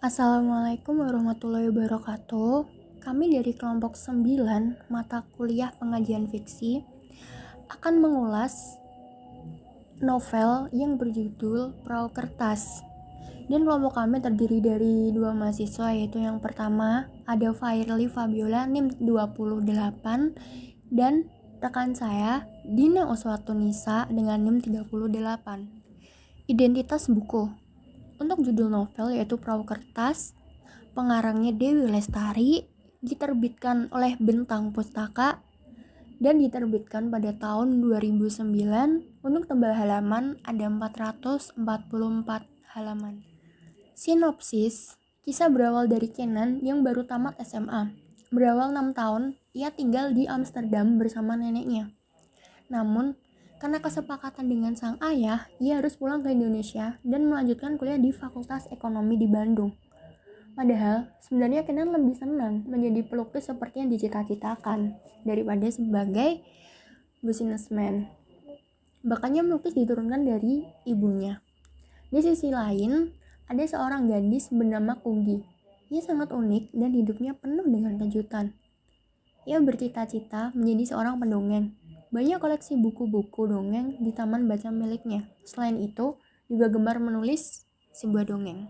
Assalamualaikum warahmatullahi wabarakatuh. Kami dari kelompok 9 mata kuliah pengajian fiksi akan mengulas novel yang berjudul Perahu Kertas. Dan kelompok kami terdiri dari dua mahasiswa, yaitu yang pertama ada Fairly Fabiola NIM 28 dan rekan saya Dina Uswatunisa dengan NIM 38. Identitas buku. Untuk judul novel yaitu Perahu Kertas, pengarangnya Dewi Lestari, diterbitkan oleh Bentang Pustaka dan diterbitkan pada tahun 2009. Untuk tebal halaman ada 444 halaman. Sinopsis, kisah berawal dari Kenan yang baru tamat SMA. Berawal 6 tahun, ia tinggal di Amsterdam bersama neneknya. Namun, karena kesepakatan dengan sang ayah, ia harus pulang ke Indonesia dan melanjutkan kuliah di Fakultas Ekonomi di Bandung. Padahal, sebenarnya Kenan lebih senang menjadi pelukis seperti yang dicita-citakan daripada sebagai businessman. Bakatnya melukis diturunkan dari ibunya. Di sisi lain, ada seorang gadis bernama Kugi. Ia sangat unik dan hidupnya penuh dengan kejutan. Ia bercita-cita menjadi seorang pendongeng. Banyak koleksi buku-buku dongeng di taman baca miliknya. Selain itu, juga gemar menulis sebuah dongeng.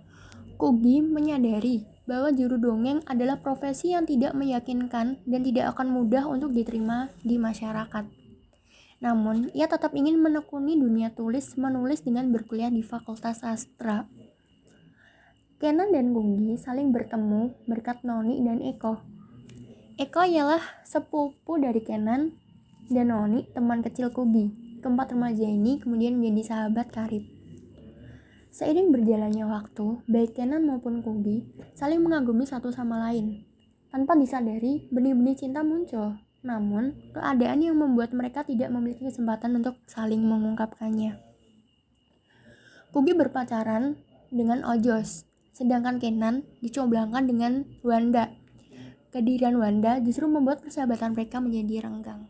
Kugi menyadari bahwa juru dongeng adalah profesi yang tidak meyakinkan dan tidak akan mudah untuk diterima di masyarakat. Namun, ia tetap ingin menekuni dunia menulis dengan berkuliah di Fakultas Sastra. Kenan dan Kugi saling bertemu berkat Noni dan Eko. Eko ialah sepupu dari Kenan dan Noni teman kecil Kugi. Keempat remaja ini kemudian menjadi sahabat karib. Seiring berjalannya waktu, baik Kenan maupun Kugi saling mengagumi satu sama lain. Tanpa disadari, benih-benih cinta muncul. Namun, keadaan yang membuat mereka tidak memiliki kesempatan untuk saling mengungkapkannya. Kugi berpacaran dengan Ojos, sedangkan Kenan dicoblangkan dengan Wanda. Kehadiran Wanda justru membuat persahabatan mereka menjadi renggang.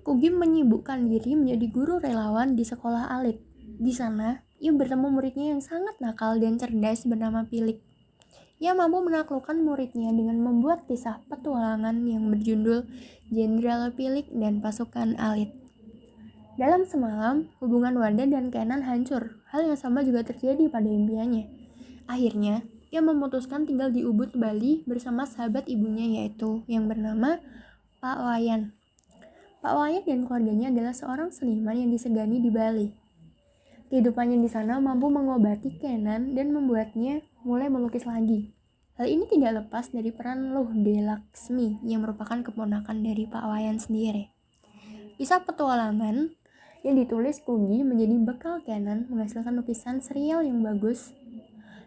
Kugi menyibukkan diri menjadi guru relawan di sekolah alit. Di sana, ia bertemu muridnya yang sangat nakal dan cerdas bernama Pilik. Ia mampu menaklukkan muridnya dengan membuat kisah petualangan yang berjudul Jenderal Pilik dan Pasukan Alit. Dalam semalam, hubungan Wanda dan Kenan hancur. Hal yang sama juga terjadi pada impiannya. Akhirnya, ia memutuskan tinggal di Ubud, Bali bersama sahabat ibunya yaitu yang bernama Pak Wayan. Pak Wayan dan keluarganya adalah seorang seniman yang disegani di Bali. Kehidupannya di sana mampu mengobati Kenan dan membuatnya mulai melukis lagi. Hal ini tidak lepas dari peran Luhde Laksmi yang merupakan keponakan dari Pak Wayan sendiri. Kisah petualangan yang ditulis Kugi menjadi bekal Kenan menghasilkan lukisan serial yang bagus.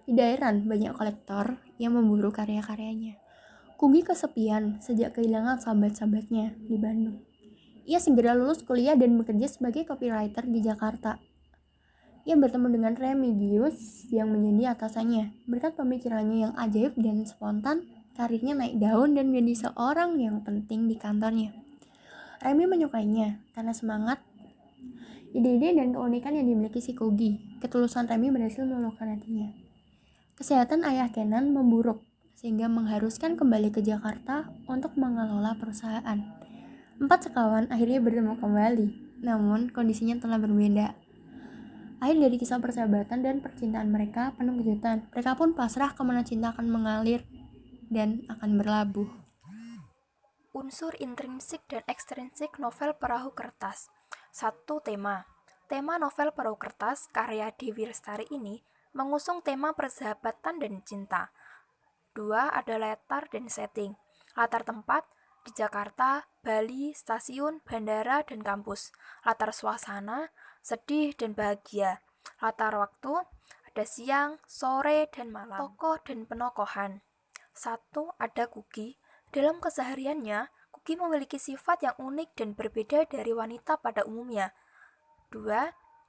Tidak heran banyak kolektor yang memburu karya-karyanya. Kugi kesepian sejak kehilangan sahabat-sahabatnya di Bandung. Ia segera lulus kuliah dan bekerja sebagai copywriter di Jakarta. Ia bertemu dengan Remigius yang menjadi atasannya. Berkat pemikirannya yang ajaib dan spontan, karirnya naik daun dan menjadi seorang yang penting di kantornya. Remy menyukainya karena semangat, ide-ide dan keunikan yang dimiliki si Kugi. Ketulusan Remy berhasil meluluhkan hatinya. Kesehatan ayah Kenan memburuk, sehingga mengharuskan kembali ke Jakarta untuk mengelola perusahaan. 4 sekawan akhirnya bertemu kembali, namun kondisinya telah berbeda. Akhir dari kisah persahabatan dan percintaan mereka penuh kejutan. Mereka pun pasrah kemana cinta akan mengalir dan akan berlabuh. Unsur intrinsik dan ekstrinsik novel Perahu Kertas. 1. Tema. Tema novel Perahu Kertas karya Dewi Lestari ini mengusung tema persahabatan dan cinta. 2. Ada latar dan setting. Latar tempat di Jakarta, Bali, stasiun, bandara, dan kampus. Latar suasana, sedih dan bahagia. Latar waktu, ada siang, sore, dan malam. Tokoh dan penokohan. 1. Ada Kugi. Dalam kesehariannya, Kugi memiliki sifat yang unik dan berbeda dari wanita pada umumnya. 2.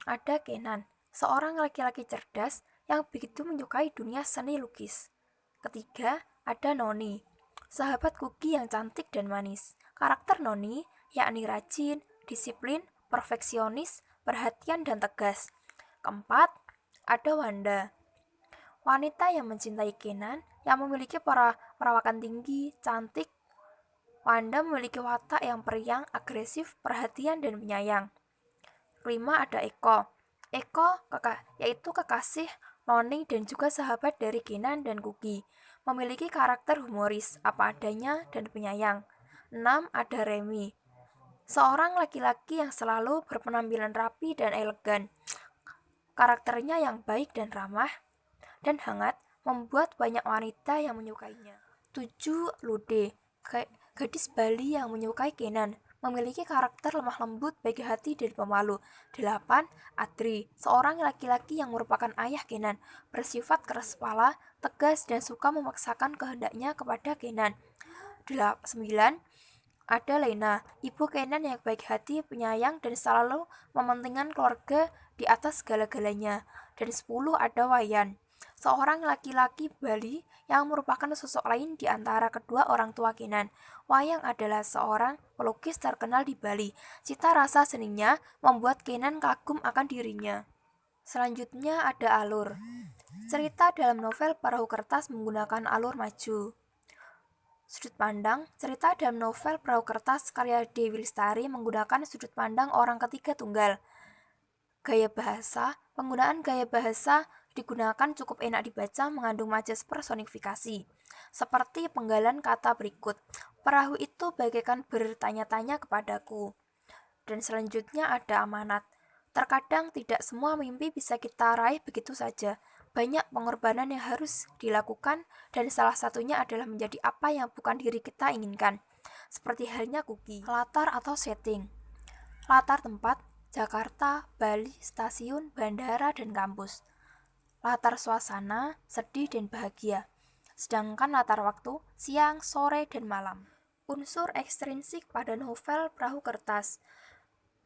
Ada Kenan, seorang laki-laki cerdas yang begitu menyukai dunia seni lukis. Ketiga, ada Noni, sahabat Kugi yang cantik dan manis. Karakter Noni yakni rajin, disiplin, perfeksionis, perhatian, dan tegas. Keempat, ada Wanda. Wanita yang mencintai Kenan, yang memiliki perawakan tinggi, cantik. Wanda memiliki watak yang periang, agresif, perhatian, dan penyayang. 5. Ada Eko. Eko yaitu kekasih, noning, dan juga sahabat dari Kenan dan Kuki. Memiliki karakter humoris, apa adanya, dan penyayang. 6. Ada Remy. Seorang laki-laki yang selalu berpenampilan rapi dan elegan. Karakternya yang baik dan ramah dan hangat membuat banyak wanita yang menyukainya. 7. Lude. Gadis Bali yang menyukai Kenan. Memiliki karakter lemah lembut, baik hati, dan pemalu. 8. Adri. Seorang laki-laki yang merupakan ayah Kenan. Bersifat keras kepala, tegas, dan suka memaksakan kehendaknya kepada Kenan. 9. Ada Lena, ibu Kenan yang baik hati, penyayang, dan selalu mementingkan keluarga di atas segala-galanya. Dan 10. Ada Wayan, seorang laki-laki Bali yang merupakan sosok lain di antara kedua orang tua Kenan. Wayang adalah seorang pelukis terkenal di Bali. Cita rasa seninya membuat Kenan kagum akan dirinya. Selanjutnya ada alur. Cerita dalam novel Perahu Kertas menggunakan alur maju. Sudut pandang. Cerita dalam novel Perahu Kertas karya Dewi Lestari menggunakan sudut pandang orang ketiga tunggal. Gaya bahasa. Penggunaan gaya bahasa digunakan cukup enak dibaca, mengandung majas personifikasi. Seperti penggalan kata berikut. Perahu itu bagaikan bertanya-tanya kepadaku. Dan selanjutnya ada amanat. Terkadang tidak semua mimpi bisa kita raih begitu saja. Banyak pengorbanan yang harus dilakukan dan salah satunya adalah menjadi apa yang bukan diri kita inginkan. Seperti halnya Kuki. Latar atau setting. Latar tempat, Jakarta, Bali, stasiun, bandara, dan kampus. Latar suasana, sedih dan bahagia. Sedangkan latar waktu, siang, sore, dan malam. Unsur ekstrinsik pada novel Perahu Kertas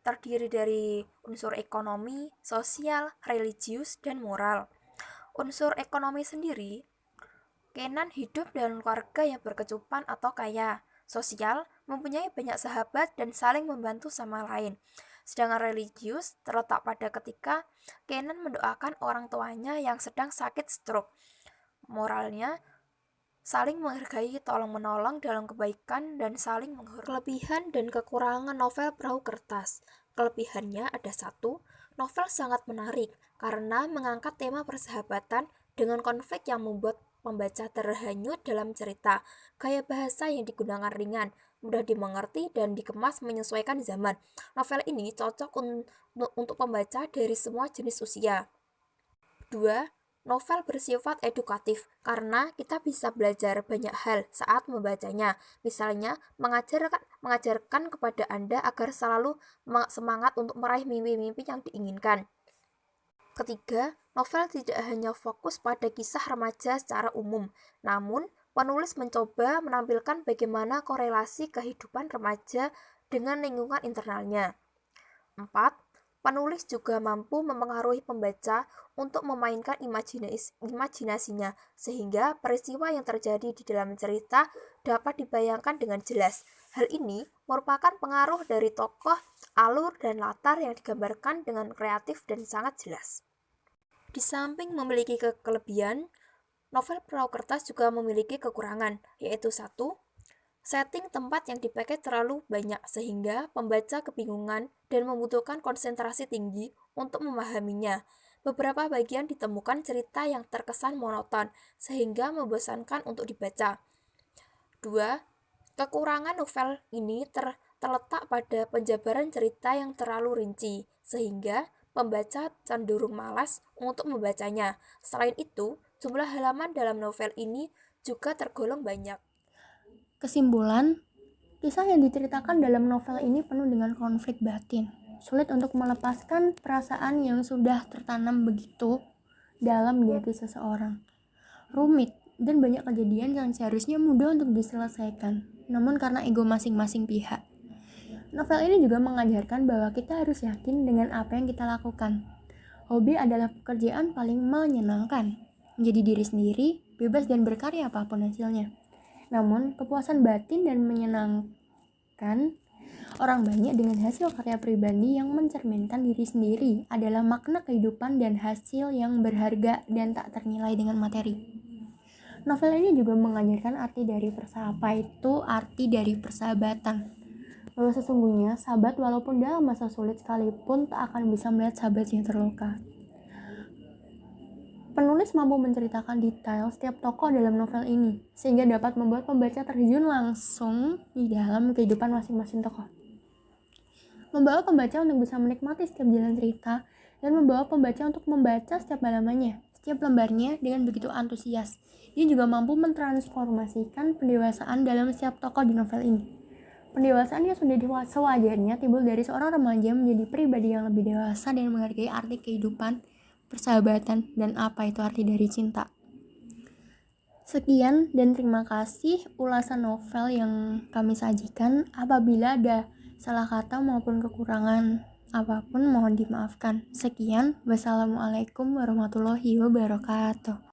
terdiri dari unsur ekonomi, sosial, religius, dan moral. Unsur ekonomi sendiri, Kenan hidup dalam keluarga yang berkecukupan atau kaya. Sosial, mempunyai banyak sahabat dan saling membantu sama lain. Sedangkan religius terletak pada ketika Kenan mendoakan orang tuanya yang sedang sakit stroke. Moralnya, saling menghargai, tolong-menolong dalam kebaikan, dan saling menghormati. Kelebihan dan kekurangan novel Perahu Kertas. Kelebihannya ada 1. Novel sangat menarik karena mengangkat tema persahabatan dengan konflik yang membuat pembaca terhanyut dalam cerita. Gaya bahasa yang digunakan ringan, mudah dimengerti, dan dikemas menyesuaikan zaman. Novel ini cocok untuk pembaca dari semua jenis usia. 2. Novel bersifat edukatif karena kita bisa belajar banyak hal saat membacanya. Misalnya, mengajarkan kepada Anda agar selalu semangat untuk meraih mimpi-mimpi yang diinginkan. Ketiga, novel tidak hanya fokus pada kisah remaja secara umum, namun penulis mencoba menampilkan bagaimana korelasi kehidupan remaja dengan lingkungan internalnya. 4. Penulis juga mampu mempengaruhi pembaca untuk memainkan imajinasinya, sehingga peristiwa yang terjadi di dalam cerita dapat dibayangkan dengan jelas. Hal ini merupakan pengaruh dari tokoh, alur, dan latar yang digambarkan dengan kreatif dan sangat jelas. Di samping memiliki kelebihan, novel Perahu Kertas juga memiliki kekurangan, yaitu 1. Setting tempat yang dipakai terlalu banyak sehingga pembaca kebingungan dan membutuhkan konsentrasi tinggi untuk memahaminya. Beberapa bagian ditemukan cerita yang terkesan monoton sehingga membosankan untuk dibaca. 2. Kekurangan novel ini terletak pada penjabaran cerita yang terlalu rinci sehingga pembaca cenderung malas untuk membacanya. Selain itu, jumlah halaman dalam novel ini juga tergolong banyak. Kesimpulan, kisah yang diceritakan dalam novel ini penuh dengan konflik batin. Sulit untuk melepaskan perasaan yang sudah tertanam begitu dalam di hati seseorang. Rumit dan banyak kejadian yang seharusnya mudah untuk diselesaikan, namun karena ego masing-masing pihak. Novel ini juga mengajarkan bahwa kita harus yakin dengan apa yang kita lakukan. Hobi adalah pekerjaan paling menyenangkan. Menjadi diri sendiri, bebas dan berkarya apapun hasilnya. Namun, kepuasan batin dan menyenangkan Orang banyak dengan hasil karya pribadi yang mencerminkan diri sendiri adalah makna kehidupan dan hasil yang berharga dan tak ternilai dengan materi. Novel ini juga mengajarkan arti dari arti dari persahabatan. Bahwa sesungguhnya sahabat walaupun dalam masa sulit sekalipun tak akan bisa melihat sahabatnya terluka. Penulis mampu menceritakan detail setiap tokoh dalam novel ini, sehingga dapat membuat pembaca terjun langsung di dalam kehidupan masing-masing tokoh. Membawa pembaca untuk bisa menikmati setiap jalan cerita, dan membawa pembaca untuk membaca setiap halamannya, setiap lembarnya dengan begitu antusias. Dia juga mampu mentransformasikan pendewasaan dalam setiap tokoh di novel ini. Pendewasaan yang sudah sewajarnya timbul dari seorang remaja menjadi pribadi yang lebih dewasa dan menghargai arti kehidupan, persahabatan, dan apa itu arti dari cinta. Sekian dan terima kasih ulasan novel yang kami sajikan. Apabila ada salah kata maupun kekurangan apapun mohon dimaafkan. Sekian, wassalamualaikum warahmatullahi wabarakatuh.